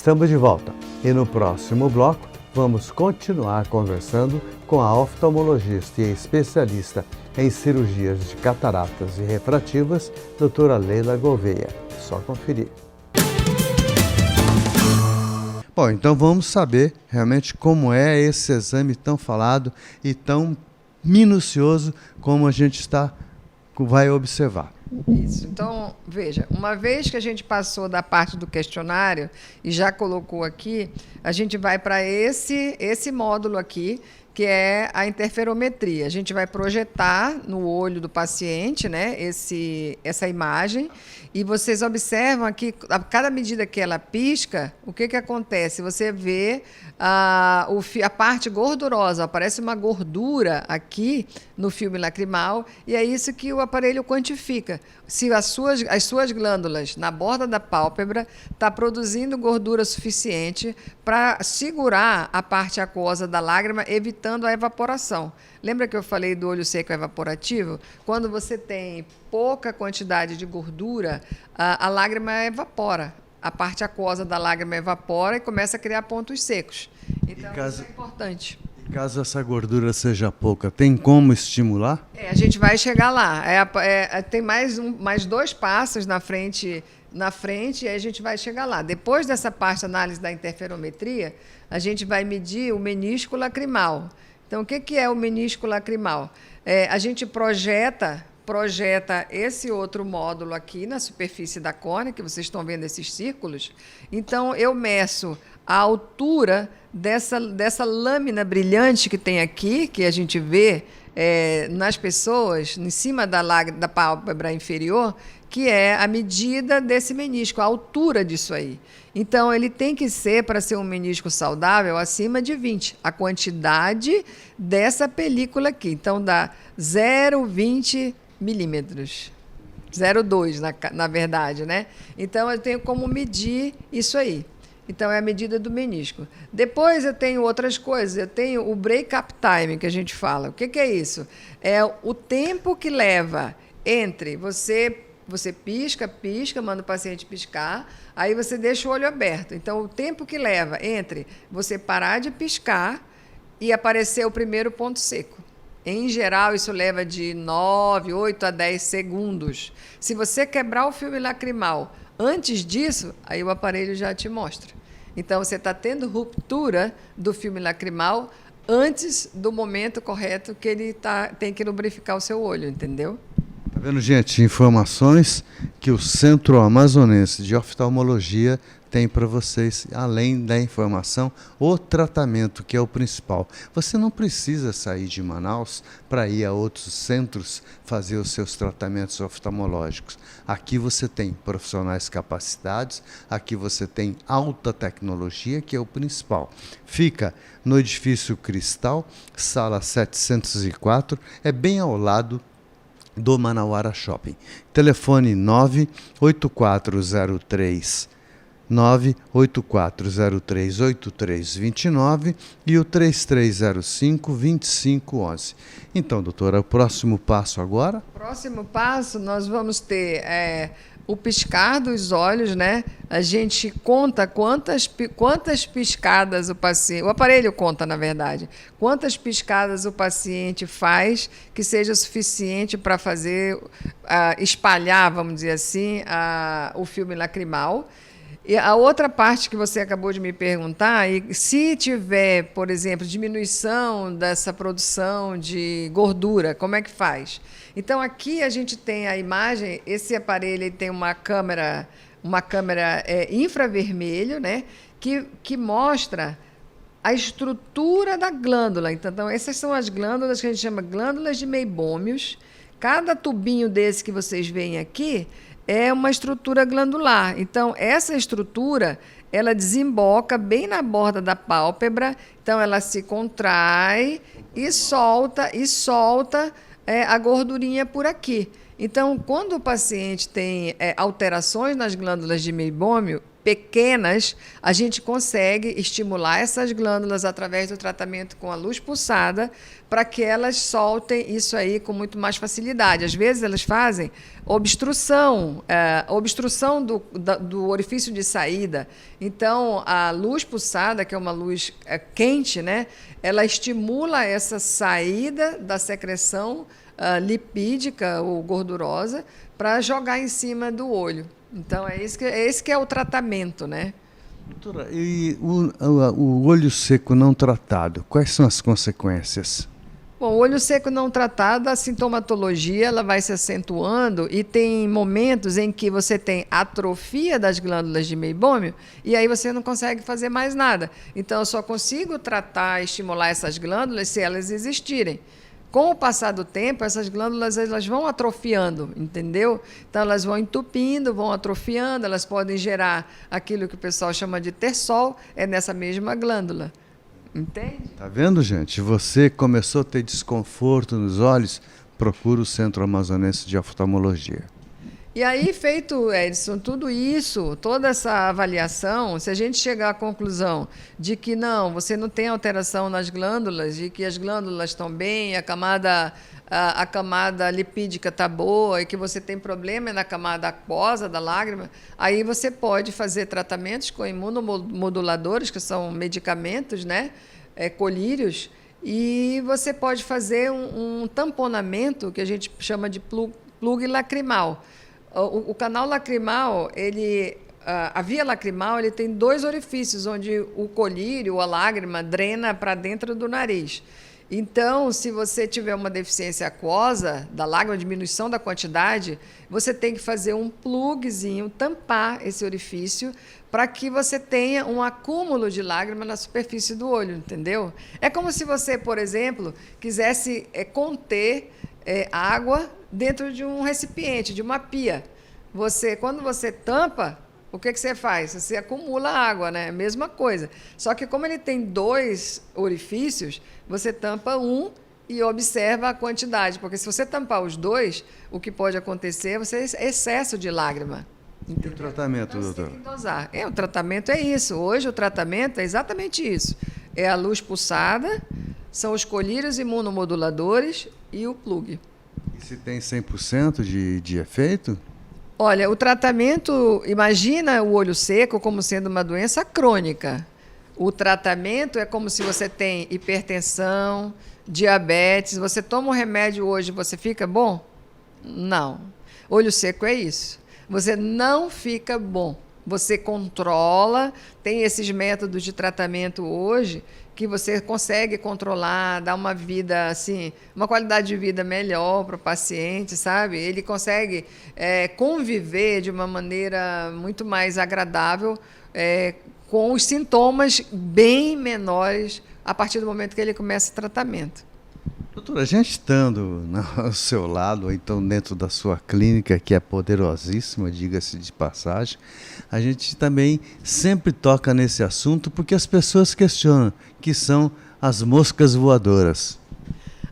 Estamos de volta e no próximo bloco vamos continuar conversando com a oftalmologista e especialista em cirurgias de cataratas e refrativas, doutora Leila Gouveia. Só conferir. Bom, então vamos saber realmente como é esse exame tão falado e tão minucioso como a gente vai observar. Isso. Então, veja, uma vez que a gente passou da parte do questionário e já colocou aqui, a gente vai para esse módulo aqui, que é a interferometria. A gente vai projetar no olho do paciente, né, essa imagem, e vocês observam aqui, a cada medida que ela pisca, o que acontece? Você vê a parte gordurosa, aparece uma gordura aqui no filme lacrimal, e é isso que o aparelho quantifica. Se as suas glândulas na borda da pálpebra está produzindo gordura suficiente para segurar a parte aquosa da lágrima, evitando a evaporação. Lembra que eu falei do olho seco evaporativo? Quando você tem pouca quantidade de gordura, a lágrima evapora. A parte aquosa da lágrima evapora e começa a criar pontos secos. Então, isso é importante. Caso essa gordura seja pouca, tem como estimular? A gente vai chegar lá. Tem mais 2 passos na frente e aí a gente vai chegar lá. Depois dessa parte análise da interferometria, a gente vai medir o menisco lacrimal. Então, o que é o menisco lacrimal? A gente projeta esse outro módulo aqui na superfície da córnea, que vocês estão vendo esses círculos. Então, eu meço a altura dessa lâmina brilhante que tem aqui, que a gente vê nas pessoas, em cima da pálpebra inferior, que é a medida desse menisco, a altura disso aí. Então, ele tem que ser, para ser um menisco saudável, acima de 20, a quantidade dessa película aqui. Então, dá 0,20 milímetros. 0,2, na verdade, né? Então, eu tenho como medir isso aí. Então, é a medida do menisco. Depois, eu tenho outras coisas. Eu tenho o break-up time, que a gente fala. O que é isso? É o tempo que leva entre você pisca, manda o paciente piscar, aí você deixa o olho aberto. Então, o tempo que leva entre você parar de piscar e aparecer o primeiro ponto seco. Em geral, isso leva de 8 a 10 segundos. Se você quebrar o filme lacrimal antes disso, aí o aparelho já te mostra. Então, você está tendo ruptura do filme lacrimal antes do momento correto que ele tem que lubrificar o seu olho, entendeu? Tá vendo, gente? Informações que o Centro Amazonense de Oftalmologia tem para vocês, além da informação, o tratamento, que é o principal. Você não precisa sair de Manaus para ir a outros centros fazer os seus tratamentos oftalmológicos. Aqui você tem profissionais capacitados, aqui você tem alta tecnologia, que é o principal. Fica no edifício Cristal, sala 704, é bem ao lado do Manauara Shopping. Telefone 984038329 e o 3305-2511. Então, doutora, o próximo passo agora? Próximo passo, nós vamos ter o piscar dos olhos, né? A gente conta quantas piscadas o paciente... O aparelho conta, na verdade. Quantas piscadas o paciente faz que seja suficiente para fazer... espalhar, vamos dizer assim, o filme lacrimal. E a outra parte que você acabou de me perguntar, se tiver, por exemplo, diminuição dessa produção de gordura, como é que faz? Então, aqui a gente tem a imagem, esse aparelho tem uma câmera infravermelho, né, que mostra a estrutura da glândula. Então, essas são as glândulas que a gente chama glândulas de meibômios. Cada tubinho desse que vocês veem aqui é uma estrutura glandular. Então, essa estrutura, ela desemboca bem na borda da pálpebra, então ela se contrai e solta a gordurinha por aqui. Então, quando o paciente tem alterações nas glândulas de meibômio, pequenas, a gente consegue estimular essas glândulas através do tratamento com a luz pulsada para que elas soltem isso aí com muito mais facilidade. Às vezes elas fazem obstrução do orifício de saída. Então, a luz pulsada, que é uma luz quente, né, ela estimula essa saída da secreção lipídica ou gordurosa para jogar em cima do olho. Então, esse que é o tratamento, né? Doutora, e o olho seco não tratado, quais são as consequências? Bom, o olho seco não tratado, a sintomatologia ela vai se acentuando e tem momentos em que você tem atrofia das glândulas de meibômio e aí você não consegue fazer mais nada. Então, eu só consigo tratar, estimular essas glândulas se elas existirem. Com o passar do tempo, essas glândulas elas vão atrofiando, entendeu? Então, elas vão entupindo, vão atrofiando, elas podem gerar aquilo que o pessoal chama de terçol, é nessa mesma glândula. Entende? Tá vendo, gente? Você começou a ter desconforto nos olhos, procura o Centro Amazonense de Oftalmologia. E aí, feito, Edson, tudo isso, toda essa avaliação, se a gente chegar à conclusão de que não, você não tem alteração nas glândulas, de que as glândulas estão bem, a camada lipídica está boa e que você tem problema na camada aquosa da lágrima, aí você pode fazer tratamentos com imunomoduladores, que são medicamentos, né, colírios, e você pode fazer um tamponamento que a gente chama de plug lacrimal. O canal lacrimal, a via lacrimal, ele tem 2 orifícios, onde o colírio, a lágrima, drena para dentro do nariz. Então, se você tiver uma deficiência aquosa da lágrima, diminuição da quantidade, você tem que fazer um plugzinho, tampar esse orifício, para que você tenha um acúmulo de lágrima na superfície do olho, entendeu? É como se você, por exemplo, quisesse conter água dentro de um recipiente, de uma pia. Quando você tampa, o que você faz? Você acumula água, né? Mesma coisa. Só que como ele tem 2 orifícios, você tampa um e observa a quantidade. Porque se você tampar os 2, o que pode acontecer é excesso de lágrima. Entendeu? E o tratamento, então, doutor? Tem que dosar. O tratamento é isso. Hoje o tratamento é exatamente isso. É a luz pulsada, são os colírios imunomoduladores e o plug. E se tem 100% de efeito? Olha, o tratamento, imagina o olho seco como sendo uma doença crônica. O tratamento é como se você tem hipertensão, diabetes, você toma um remédio hoje e você fica bom? Não. Olho seco é isso. Você não fica bom. Você controla, tem esses métodos de tratamento hoje que você consegue controlar, dar uma vida, assim, uma qualidade de vida melhor para o paciente, sabe? Ele consegue conviver de uma maneira muito mais agradável com os sintomas bem menores a partir do momento que ele começa o tratamento. Doutora, a gente estando ao seu lado, ou então dentro da sua clínica, que é poderosíssima, diga-se de passagem, a gente também sempre toca nesse assunto porque as pessoas questionam, que são as moscas voadoras.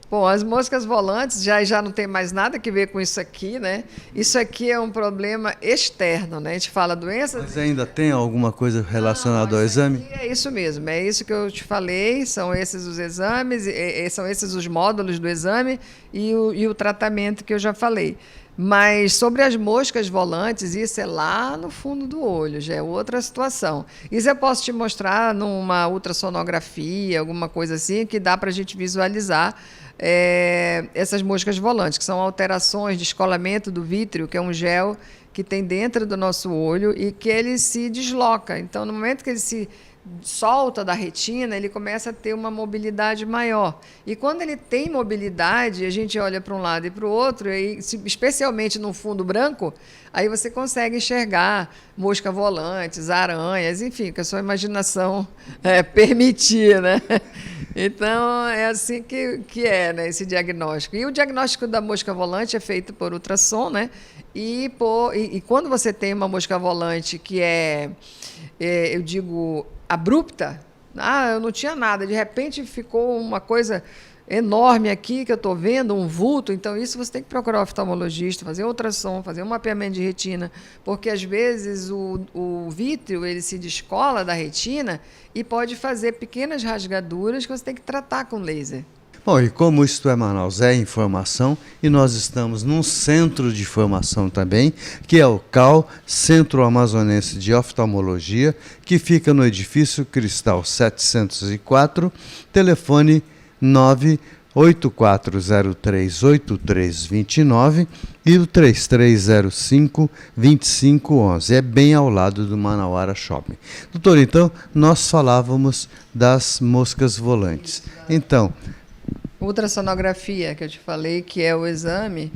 Bom, as moscas volantes já não tem mais nada que ver com isso aqui, né? Isso aqui é um problema externo, né? A gente fala doença... Mas ainda tem alguma coisa relacionada ao exame? É isso mesmo, é isso que eu te falei, são esses os exames, são esses os módulos do exame e o tratamento que eu já falei. Mas sobre as moscas volantes, isso é lá no fundo do olho, já é outra situação. Isso eu posso te mostrar numa ultrassonografia, alguma coisa assim, que dá para a gente visualizar essas moscas volantes, que são alterações de escoamento do vítreo, que é um gel que tem dentro do nosso olho e que ele se desloca. Então, no momento que ele se solta da retina, ele começa a ter uma mobilidade maior. E quando ele tem mobilidade, a gente olha para um lado e para o outro, e especialmente no fundo branco, aí você consegue enxergar moscas volantes, aranhas, enfim, que a sua imaginação permitir, né? Então, é assim que é, né, esse diagnóstico. E o diagnóstico da mosca volante é feito por ultrassom, né? E quando você tem uma mosca volante que eu digo, abrupta, eu não tinha nada, de repente ficou uma coisa enorme aqui que eu estou vendo, um vulto, então isso você tem que procurar o oftalmologista, fazer ultrassom, fazer um mapeamento de retina, porque às vezes o vítreo ele se descola da retina e pode fazer pequenas rasgaduras que você tem que tratar com laser. Bom, e como Isto é Manaus é informação, e nós estamos num centro de formação também, que é o CAU, Centro Amazonense de Oftalmologia, que fica no edifício Cristal 704, telefone 984038329 e o 3305-2511. É bem ao lado do Manauara Shopping. Doutor, então, nós falávamos das moscas volantes. Então, ultrassonografia, que eu te falei, que é o exame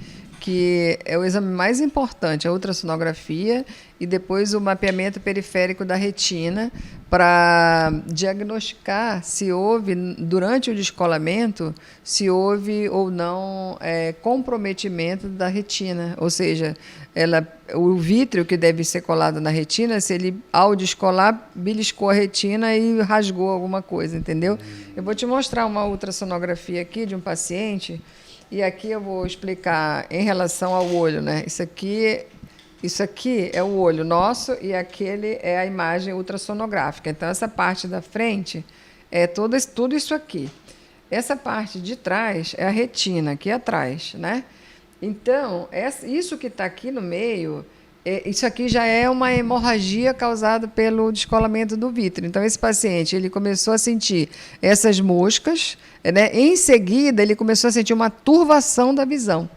mais importante, a ultrassonografia e depois o mapeamento periférico da retina para diagnosticar se houve, durante o descolamento, se houve ou não comprometimento da retina, ou seja, o vítreo que deve ser colado na retina, se ele, ao descolar, beliscou a retina e rasgou alguma coisa, entendeu? Eu vou te mostrar uma ultrassonografia aqui de um paciente, e aqui eu vou explicar em relação ao olho, né? Isso aqui é o olho nosso e aquele é a imagem ultrassonográfica. Então, essa parte da frente é tudo isso aqui. Essa parte de trás é a retina, aqui atrás, né? Então, isso que está aqui no meio, isso aqui já é uma hemorragia causada pelo descolamento do vítreo. Então, esse paciente ele começou a sentir essas moscas, né? Em seguida, ele começou a sentir uma turvação da visão.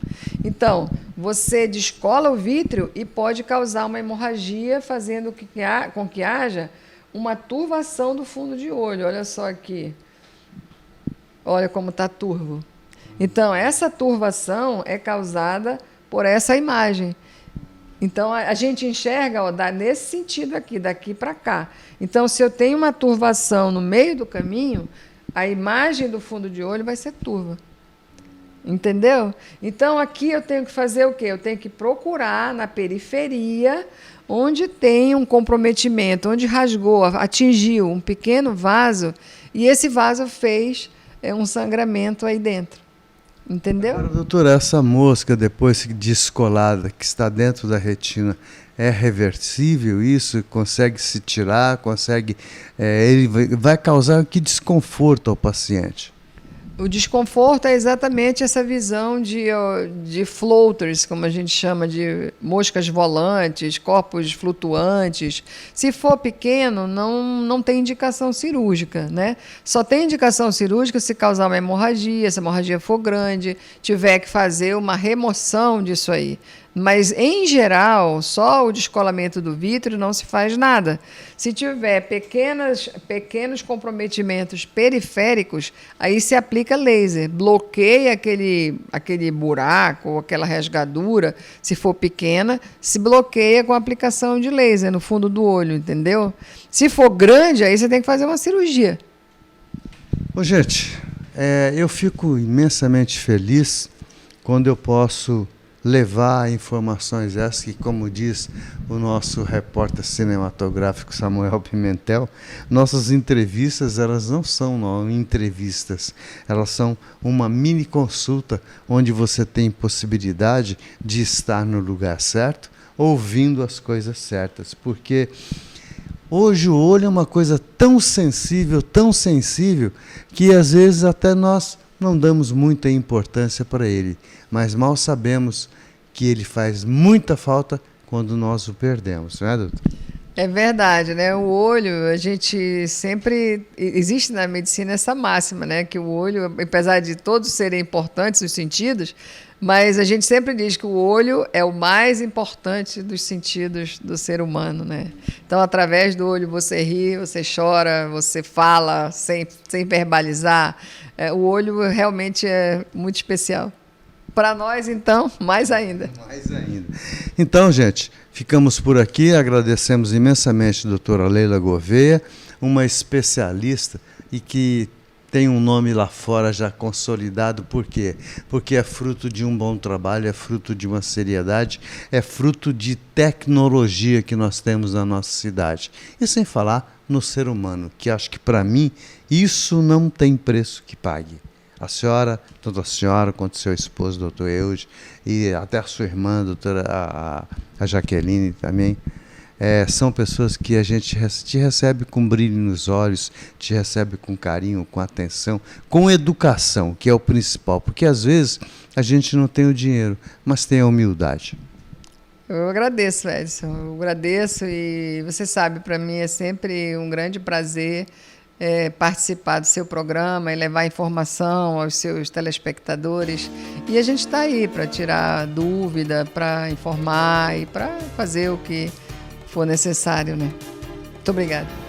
Então, você descola o vítreo e pode causar uma hemorragia, fazendo com que haja uma turvação do fundo de olho. Olha só aqui. Olha como está turvo. Então, essa turvação é causada por essa imagem. Então, a gente enxerga nesse sentido aqui, daqui para cá. Então, se eu tenho uma turvação no meio do caminho, a imagem do fundo de olho vai ser turva. Entendeu? Então, aqui eu tenho que fazer o quê? Eu tenho que procurar na periferia, onde tem um comprometimento, onde rasgou, atingiu um pequeno vaso, e esse vaso fez um sangramento aí dentro. Entendeu? Agora, doutora, essa mosca, depois descolada, que está dentro da retina, é reversível isso? Consegue se tirar? Consegue? Ele vai causar que desconforto ao paciente? O desconforto é exatamente essa visão de floaters, como a gente chama, de moscas volantes, corpos flutuantes. Se for pequeno, não tem indicação cirúrgica, né? Só tem indicação cirúrgica se causar uma hemorragia, se a hemorragia for grande, tiver que fazer uma remoção disso aí. Mas, em geral, só o descolamento do vítreo não se faz nada. Se tiver pequenos comprometimentos periféricos, aí se aplica laser. Bloqueia aquele buraco ou aquela rasgadura, se for pequena, se bloqueia com a aplicação de laser no fundo do olho, entendeu? Se for grande, aí você tem que fazer uma cirurgia. Ô, gente, eu fico imensamente feliz quando eu posso levar informações essas que, como diz o nosso repórter cinematográfico Samuel Pimentel, nossas entrevistas, elas não são entrevistas, elas são uma mini consulta onde você tem possibilidade de estar no lugar certo, ouvindo as coisas certas, porque hoje o olho é uma coisa tão sensível, que às vezes até nós não damos muita importância para ele, mas mal sabemos que ele faz muita falta quando nós o perdemos, não é, doutor? É verdade, né? O olho, a gente sempre... Existe na medicina essa máxima, né? Que o olho, apesar de todos serem importantes os sentidos, mas a gente sempre diz que o olho é o mais importante dos sentidos do ser humano, né? Então, através do olho você ri, você chora, você fala sem verbalizar. O olho realmente é muito especial. Para nós, então, mais ainda. Mais ainda. Então, gente, ficamos por aqui. Agradecemos imensamente a doutora Leila Gouveia, uma especialista e que tem um nome lá fora já consolidado. Por quê? Porque é fruto de um bom trabalho, é fruto de uma seriedade, é fruto de tecnologia que nós temos na nossa cidade. E sem falar no ser humano, que acho que, para mim, isso não tem preço que pague. A senhora, tanto a senhora quanto seu esposo, doutor Eudes, e até a sua irmã, doutora a Jaqueline também, são pessoas que a gente te recebe com brilho nos olhos, te recebe com carinho, com atenção, com educação, que é o principal, porque às vezes a gente não tem o dinheiro, mas tem a humildade. Eu agradeço, Edson. Eu agradeço e você sabe, para mim é sempre um grande prazer participar do seu programa e levar informação aos seus telespectadores. E a gente está aí para tirar dúvida, para informar e para fazer o que for necessário, né? Muito obrigada.